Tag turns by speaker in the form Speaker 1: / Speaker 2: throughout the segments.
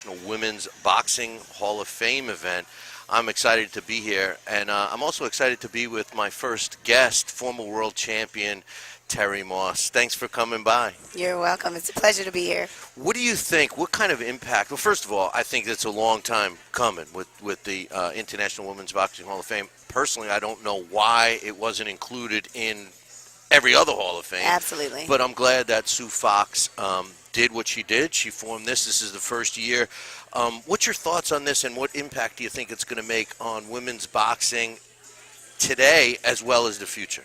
Speaker 1: International Women's Boxing Hall of Fame event. I'm excited to be here, and I'm also excited to be with my first guest, former world champion Terri Moss. Thanks for coming by.
Speaker 2: You're welcome. It's a pleasure to be here.
Speaker 1: What do you think? What kind of impact? Well, first of all, I think it's a long time coming with the International Women's Boxing Hall of Fame. Personally, I don't know why it wasn't included in every other Hall of Fame.
Speaker 2: Absolutely.
Speaker 1: But I'm glad that Sue Fox did what she did. She formed this. This is the first year. What's your thoughts on this, and what impact do you think it's going to make on women's boxing today as well as the future?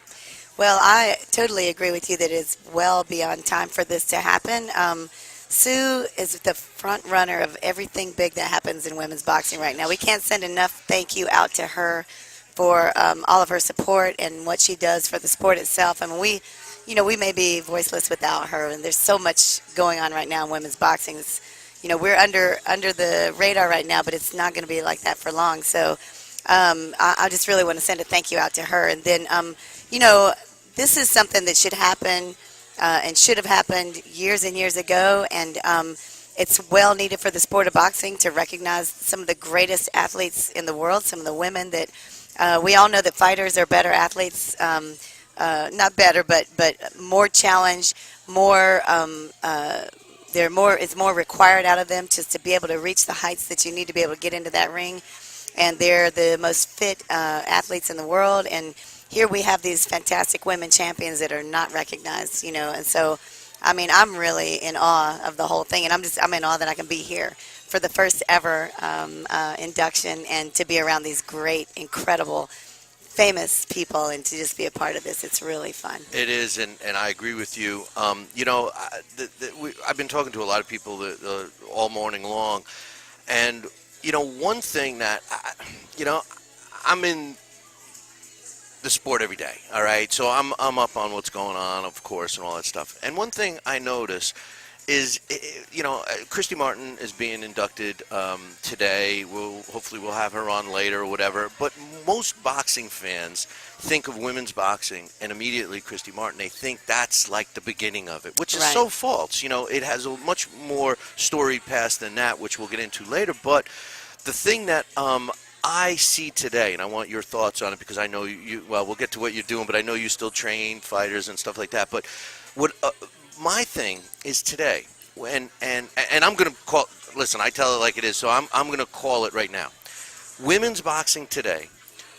Speaker 2: Well, I totally agree with you that it's well beyond time for this to happen. Sue is the front runner of everything big that happens in women's boxing right now. We can't send enough thank you out to her for all of her support and what she does for the sport itself. I mean, we may be voiceless without her, and there's so much going on right now in women's boxing. We're under the radar right now, but it's not going to be like that for long. So I just really want to send a thank you out to her. And then, this is something that should happen and should have happened years and years ago, and it's well needed for the sport of boxing to recognize some of the greatest athletes in the world, some of the women that we all know that fighters are better athletes, not better, but more challenged, more it's more required out of them just to be able to reach the heights that you need to be able to get into that ring. And they're the most fit athletes in the world. And here we have these fantastic women champions that are not recognized, And so, I mean, I'm really in awe of the whole thing. And I'm in awe that I can be here for the first ever induction and to be around these great, incredible, famous people and to just be a part of this. It's really fun.
Speaker 1: It is, and I agree with you. I've been talking to a lot of people all morning long, and one thing that I'm in the sport every day. All right, so I'm up on what's going on, of course, and all that stuff. And one thing I notice is, Christy Martin is being inducted today. Hopefully we'll have her on later or whatever. But most boxing fans think of women's boxing and immediately Christy Martin. They think that's like the beginning of it, which is so false. It has a much more storied past than that, which we'll get into later. But the thing that I see today, and I want your thoughts on it because I know we'll get to what you're doing, but I know you still train fighters and stuff like that. But what my thing is today, and I'm going to call. Listen, I tell it like it is, so I'm going to call it right now. Women's boxing today,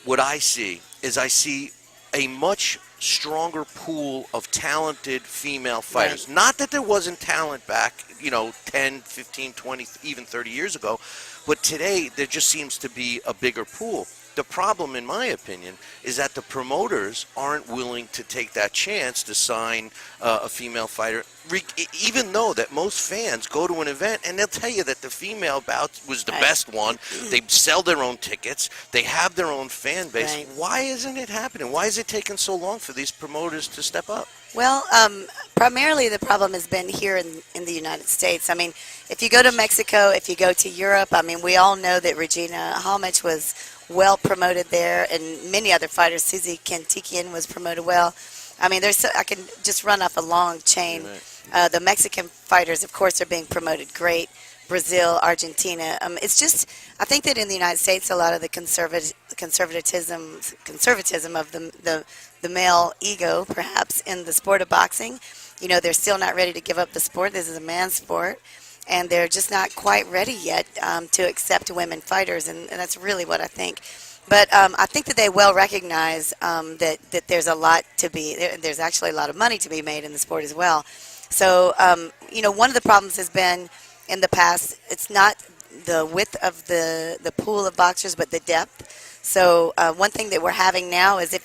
Speaker 1: what I see is a much stronger pool of talented female fighters. Right. Not that there wasn't talent back, 10, 15, 20, even 30 years ago, but today there just seems to be a bigger pool. The problem, in my opinion, is that the promoters aren't willing to take that chance to sign a female fighter, even though that most fans go to an event and they'll tell you that the female bout was the best one. They sell their own tickets. They have their own fan base. Right. Why isn't it happening? Why is it taking so long for these promoters to step up?
Speaker 2: Well, primarily the problem has been here in the United States. I mean, if you go to Mexico, if you go to Europe, I mean, we all know that Regina Halmich was well promoted there, and many other fighters. Susie Kantikian was promoted well. I mean, I can just run off a long chain. Right. The Mexican fighters, of course, are being promoted great. Brazil, Argentina. It's just, I think that in the United States, a lot of the conservatism of the male ego, perhaps, in the sport of boxing, they're still not ready to give up the sport. This is a man's sport. And they're just not quite ready yet to accept women fighters, and that's really what I think. But I think that they well recognize that there's a lot there's actually a lot of money to be made in the sport as well. So, one of the problems has been in the past, it's not the width of the pool of boxers, but the depth. So one thing that we're having now is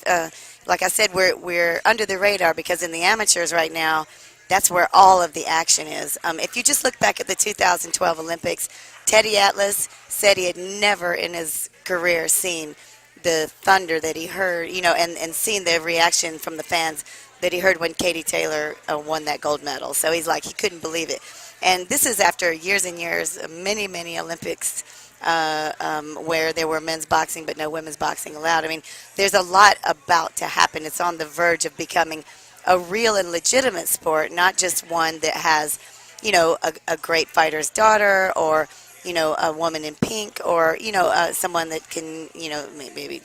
Speaker 2: like I said, we're under the radar because in the amateurs right now, that's where all of the action is. If you just look back at the 2012 Olympics, Teddy Atlas said he had never in his career seen the thunder that he heard, and seen the reaction from the fans that he heard when Katie Taylor won that gold medal. So he's like, he couldn't believe it. And this is after years and years, many, many Olympics where there were men's boxing but no women's boxing allowed. I mean, there's a lot about to happen. It's on the verge of becoming a real and legitimate sport, not just one that has, a great fighter's daughter or, a woman in pink, or someone that can maybe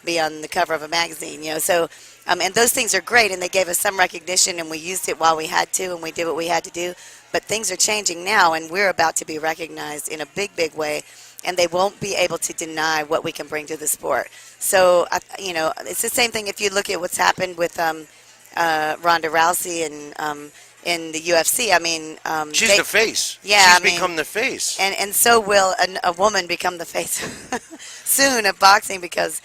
Speaker 2: be on the cover of a magazine. So and those things are great, and they gave us some recognition, and we used it while we had to, and we did what we had to do. But things are changing now, and we're about to be recognized in a big way, and they won't be able to deny what we can bring to the sport. So it's the same thing if you look at what's happened with Ronda Rousey and in the UFC. I mean,
Speaker 1: she's the face.
Speaker 2: Yeah,
Speaker 1: she's become the face,
Speaker 2: and so will a woman become the face soon of boxing, because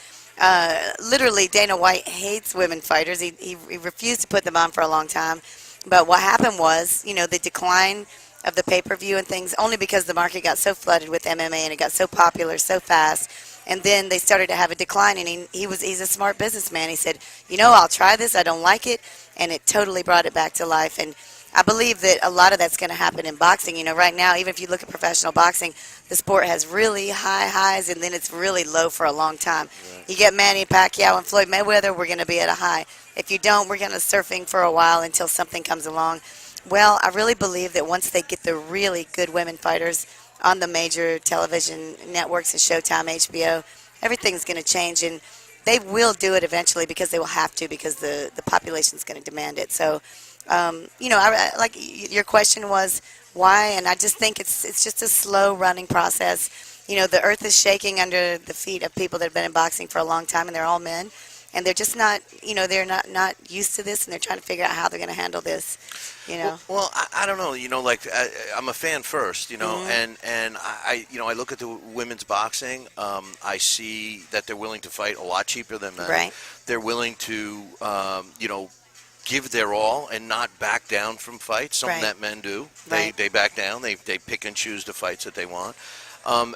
Speaker 2: literally Dana White hates women fighters. He refused to put them on for a long time. But what happened was, the decline of the pay-per-view and things, only because the market got so flooded with MMA and it got so popular so fast. And then they started to have a decline, and he's a smart businessman. He said, I'll try this. I don't like it. And it totally brought it back to life. And I believe that a lot of that's going to happen in boxing. Right now, even if you look at professional boxing, the sport has really high highs, and then it's really low for a long time. Right. You get Manny Pacquiao and Floyd Mayweather, we're going to be at a high. If you don't, we're going to surfing for a while until something comes along. Well, I really believe that once they get the really good women fighters on the major television networks and Showtime, HBO, everything's going to change, and they will do it eventually, because they will have to, because the population's going to demand it. So, like your question was why, and I just think it's just a slow running process. The earth is shaking under the feet of people that have been in boxing for a long time, and they're all men. And they're just not, they're not used to this, and they're trying to figure out how they're going to handle this,
Speaker 1: Well, I don't know, I'm a fan first,
Speaker 2: Mm-hmm.
Speaker 1: and I look at the women's boxing. I see that they're willing to fight a lot cheaper than men.
Speaker 2: Right.
Speaker 1: They're willing to, give their all and not back down from fights, something
Speaker 2: Right.
Speaker 1: that men do.
Speaker 2: Right.
Speaker 1: They back down. They pick and choose the fights that they want.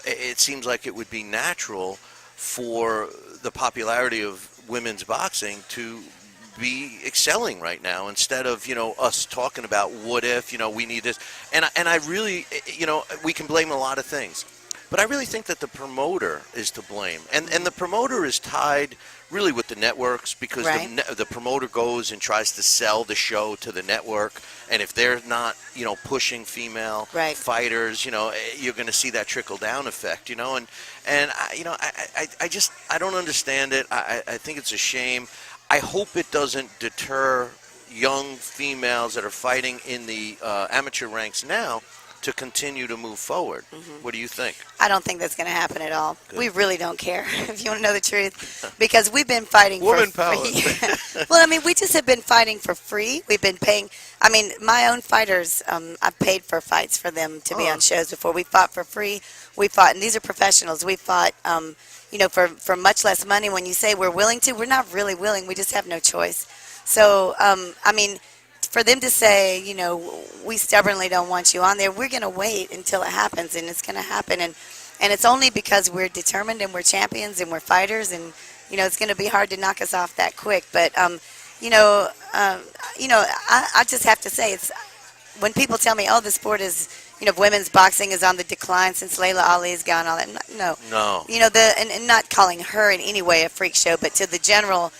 Speaker 1: It seems like it would be natural for the popularity of women's boxing to be excelling right now, instead of us talking about what if we need this, and I really we can blame a lot of things, but I really think that the promoter is to blame, and the promoter is tied really with the networks, because
Speaker 2: Right.
Speaker 1: the promoter goes and tries to sell the show to the network, and if they're not pushing female
Speaker 2: Right.
Speaker 1: fighters, you're going to see that trickle down effect, and I don't understand it. I think it's a shame. I hope it doesn't deter young females that are fighting in the amateur ranks now to continue to move forward.
Speaker 2: Mm-hmm.
Speaker 1: What do you think?
Speaker 2: I don't think that's going to happen at all.
Speaker 1: Good.
Speaker 2: We really don't care, if you want to know the truth, because we've been fighting
Speaker 1: Woman
Speaker 2: for
Speaker 1: power.
Speaker 2: free. Well, we just have been fighting for free. We've been paying. My own fighters, I've paid for fights for them to be on shows before. We fought for free. We fought, and these are professionals. We fought, for much less money. When you say we're willing to, we're not really willing. We just have no choice. So, for them to say, we stubbornly don't want you on there, we're going to wait until it happens, and it's going to happen. And it's only because we're determined, and we're champions, and we're fighters, and, it's going to be hard to knock us off that quick. But, I just have to say, it's when people tell me, the sport is, women's boxing is on the decline since Layla Ali's gone, all that. No.
Speaker 1: No.
Speaker 2: And not calling her in any way a freak show, but to the general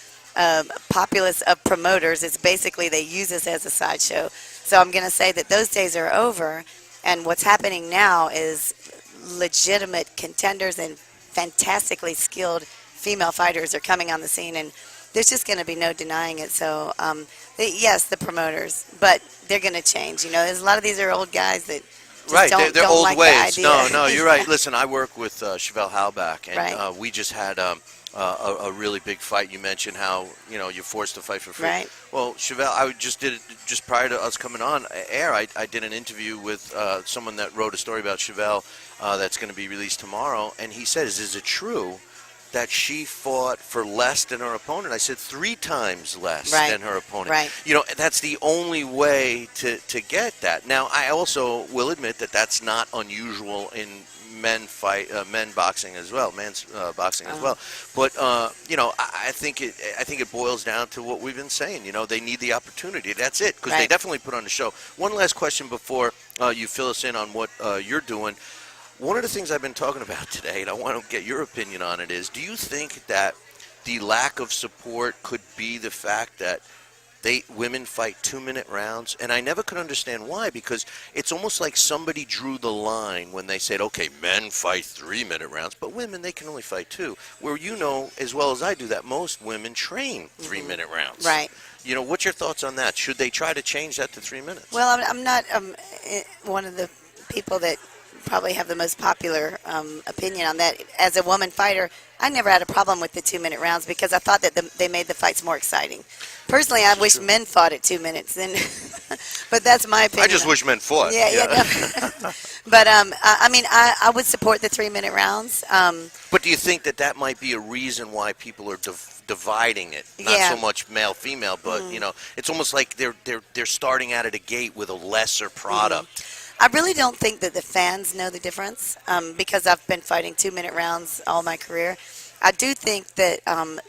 Speaker 2: populace of promoters, it's basically they use us as a sideshow. So I'm going to say that those days are over, and what's happening now is legitimate contenders and fantastically skilled female fighters are coming on the scene, and there's just going to be no denying it. So, yes, the promoters, but they're going to change. There's a lot of these are old guys that just
Speaker 1: Right,
Speaker 2: don't,
Speaker 1: they're
Speaker 2: don't
Speaker 1: old
Speaker 2: like
Speaker 1: ways.
Speaker 2: the
Speaker 1: No,
Speaker 2: idea.
Speaker 1: you're right. Listen, I work with Chevelle Halbach, and
Speaker 2: Right.
Speaker 1: we just had a really big fight. You mentioned how you're forced to fight for free.
Speaker 2: Right.
Speaker 1: Well, Chevelle, I just did it just prior to us coming on air. I did an interview with someone that wrote a story about Chevelle that's going to be released tomorrow, and he says, "Is it true that she fought for less than her opponent?" I said 3 times less
Speaker 2: Right.
Speaker 1: than her opponent.
Speaker 2: Right.
Speaker 1: That's the only way to get that. Now, I also will admit that that's not unusual in men boxing as well, men's boxing as well. But I think it boils down to what we've been saying. They need the opportunity. That's it, because they
Speaker 2: Right.
Speaker 1: definitely put on the show. One last question before you fill us in on what you're doing. One of the things I've been talking about today, and I want to get your opinion on it, is do you think that the lack of support could be the fact that women fight 2-minute rounds, and I never could understand why, because it's almost like somebody drew the line when they said, okay, men fight 3-minute rounds, but women, they can only fight 2. Where you know as well as I do that most women train 3-minute rounds.
Speaker 2: Right.
Speaker 1: What's your thoughts on that? Should they try to change that to 3 minutes?
Speaker 2: Well, I'm not one of the people that probably have the most popular opinion on that. As a woman fighter, I never had a problem with the 2-minute rounds because I thought that they made the fights more exciting. Personally, I wish men fought at 2 minutes, but that's my opinion.
Speaker 1: I just wish men fought.
Speaker 2: Yeah. No. But I mean, I would support the 3-minute rounds.
Speaker 1: But do you think that might be a reason why people are dividing it? Not so much male female, but it's almost like they're starting out at a gate with a lesser product.
Speaker 2: I really don't think that the fans know the difference because I've been fighting 2-minute rounds all my career. I do think that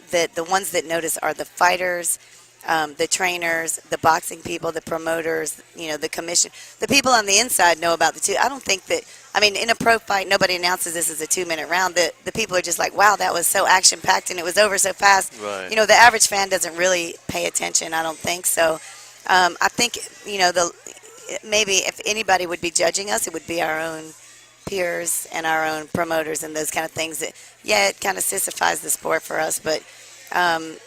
Speaker 2: that the ones that notice are the fighters, the trainers, the boxing people, the promoters, the commission. The people on the inside know about the two. I don't think that, I mean, in a pro fight, nobody announces this as a 2-minute round. The people are just like, wow, that was so action-packed and it was over so fast.
Speaker 1: Right.
Speaker 2: The average fan doesn't really pay attention, I don't think. So I think, maybe if anybody would be judging us, it would be our own peers and our own promoters and those kind of things. That, it kind of sissifies the sport for us, but I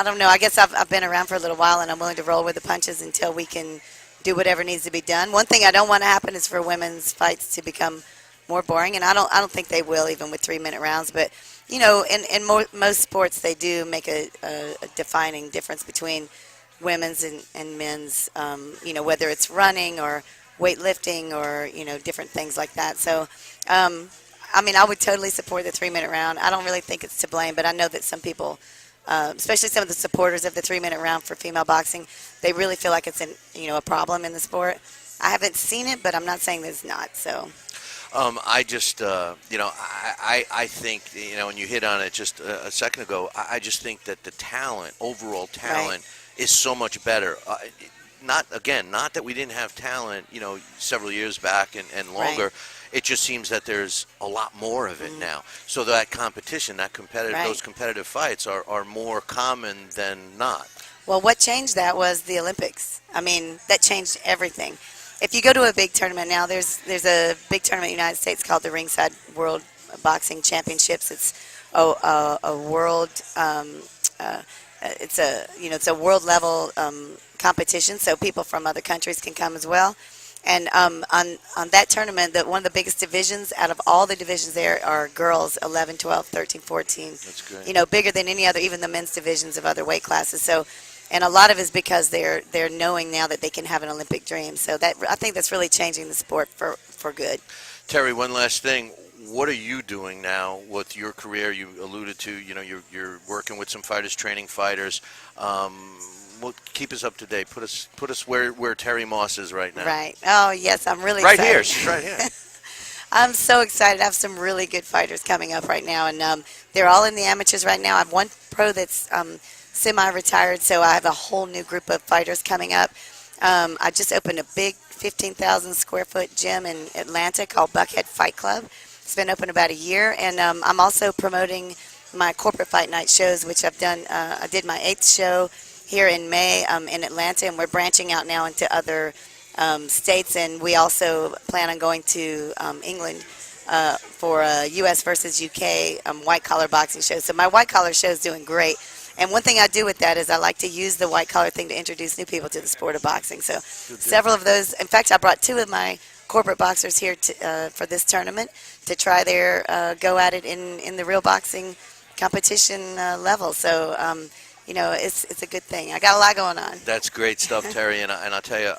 Speaker 2: don't know. I guess I've been around for a little while, and I'm willing to roll with the punches until we can do whatever needs to be done. One thing I don't want to happen is for women's fights to become more boring, and I don't think they will, even with 3-minute rounds. But in most sports, they do make a defining difference between women's and men's. Whether it's running or weightlifting or different things like that. So. I mean, I would totally support the 3-minute round. I don't really think it's to blame, but I know that some people, especially some of the supporters of the 3-minute round for female boxing, they really feel like it's a problem in the sport. I haven't seen it, but I'm not saying that it's not. So.
Speaker 1: I just, I think, and you hit on it just a second ago. I just think that the talent, overall talent, is so much better. Not that we didn't have talent, several years back and longer.
Speaker 2: Right.
Speaker 1: It just seems that there's a lot more of it now. So that competition, those competitive fights are more common than not.
Speaker 2: Well, what changed that was the Olympics. I mean, that changed everything. If you go to a big tournament now, there's a big tournament in the United States called the Ringside World Boxing Championships. It's a world. It's a world level competition, so people from other countries can come as well. And on that tournament, one of the biggest divisions out of all the divisions there are girls 11, 12, 13, 14.
Speaker 1: That's great.
Speaker 2: Bigger than any other, even the men's divisions of other weight classes. So, and a lot of it is because they're knowing now that they can have an Olympic dream. So I think that's really changing the sport for good.
Speaker 1: Terri, one last thing. What are you doing now with your career? You alluded to, you're working with some fighters, training fighters. Well, keep us up to date. Put us where Terri Moss is right now.
Speaker 2: Right. Oh, yes, I'm really
Speaker 1: right
Speaker 2: excited.
Speaker 1: Here. She's right here.
Speaker 2: I'm so excited. I have some really good fighters coming up right now, and they're all in the amateurs right now. I have one pro that's semi-retired, so I have a whole new group of fighters coming up. I just opened a big 15,000 square foot gym in Atlanta called Buckhead Fight Club. It's been open about a year, and I'm also promoting my corporate fight night shows, which I've done. I did my 8th show here in May in Atlanta, and we're branching out now into other states, and we also plan on going to England for a U.S. versus U.K. white-collar boxing show. So my white-collar show is doing great, and one thing I do with that is I like to use the white-collar thing to introduce new people to the sport of boxing. So several of those, in fact, I brought 2 of my corporate boxers here for this tournament to try their go at it in the real boxing competition level. So it's a good thing. I got a lot going on.
Speaker 1: That's great stuff, Terri, and I'll tell you,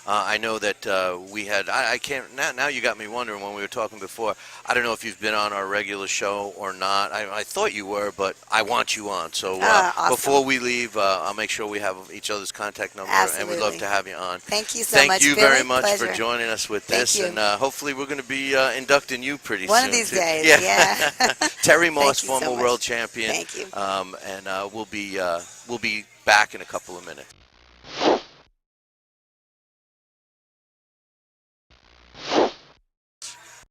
Speaker 1: I know that we had. I can't now. You got me wondering when we were talking before. I don't know if you've been on our regular show or not. I thought you were, but I want you on. So
Speaker 2: awesome.
Speaker 1: Before we leave, I'll make sure we have each other's contact number,
Speaker 2: Absolutely.
Speaker 1: and we'd love to have you on.
Speaker 2: Thank you so much.
Speaker 1: Thank you
Speaker 2: Billy.
Speaker 1: very much
Speaker 2: Pleasure.
Speaker 1: for joining us with
Speaker 2: Thank
Speaker 1: this,
Speaker 2: you.
Speaker 1: and hopefully we're going to be inducting you pretty soon.
Speaker 2: One of these days.
Speaker 1: Yeah. Terri Moss,
Speaker 2: Thank you so
Speaker 1: former
Speaker 2: much.
Speaker 1: world champion.
Speaker 2: Thank you.
Speaker 1: And we'll be back in a couple of minutes.